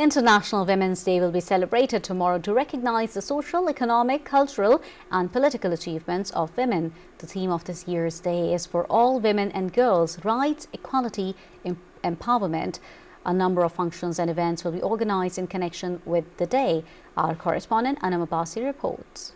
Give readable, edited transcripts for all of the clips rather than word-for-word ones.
International Women's Day will be celebrated tomorrow to recognize the social, economic, cultural and political achievements of women. The theme of this year's day is for all women and girls, rights, equality, empowerment. A number of functions and events will be organized in connection with the day. Our correspondent Anam Abbasi reports.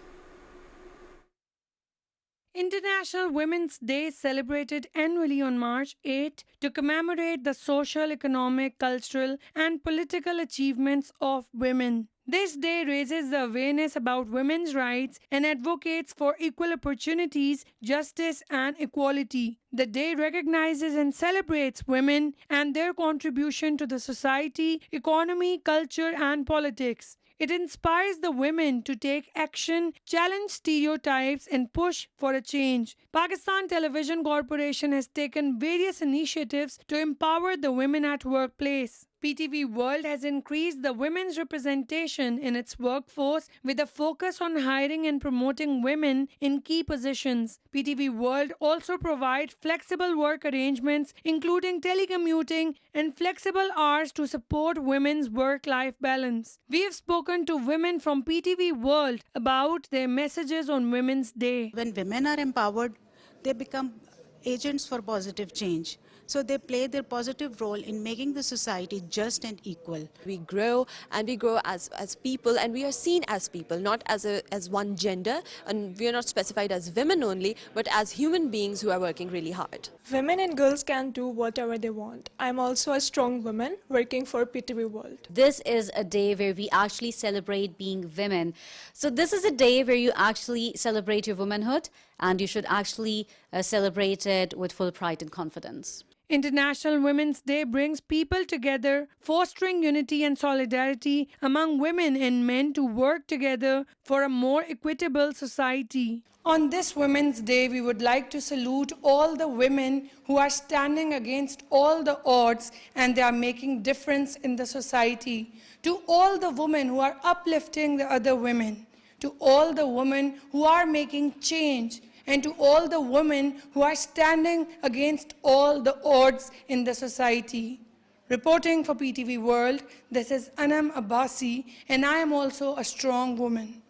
International Women's Day is celebrated annually on March 8 to commemorate the social, economic, cultural and political achievements of women. This day raises the awareness about women's rights and advocates for equal opportunities, justice and equality. The day recognizes and celebrates women and their contribution to the society, economy, culture and politics. It inspires the women to take action, challenge stereotypes and push for a change. Pakistan Television Corporation has taken various initiatives to empower the women at workplace. PTV World has increased the women's representation in its workforce with a focus on hiring and promoting women in key positions. PTV World also provides flexible work arrangements including telecommuting and flexible hours to support women's work-life balance. We have spoken to women from PTV World about their messages on Women's Day. When women are empowered, they become agents for positive change. So they play their positive role in making the society just and equal. We grow and we grow as people, and we are seen as people, not as one gender, and we are not specified as women only, but as human beings who are working really hard. Women and girls can do whatever they want. I'm also a strong woman working for PTV World. This is a day where we actually celebrate being women. So this is a day where you actually celebrate your womanhood, and you should actually celebrate it with full pride and confidence. International Women's Day brings people together, fostering unity and solidarity among women and men to work together for a more equitable society. On this Women's Day, we would like to salute all the women who are standing against all the odds and they are making difference in the society. To all the women who are uplifting the other women. To all the women who are making change. And to all the women who are standing against all the odds in the society. Reporting for PTV World, this is Anam Abbasi, and I am also a strong woman.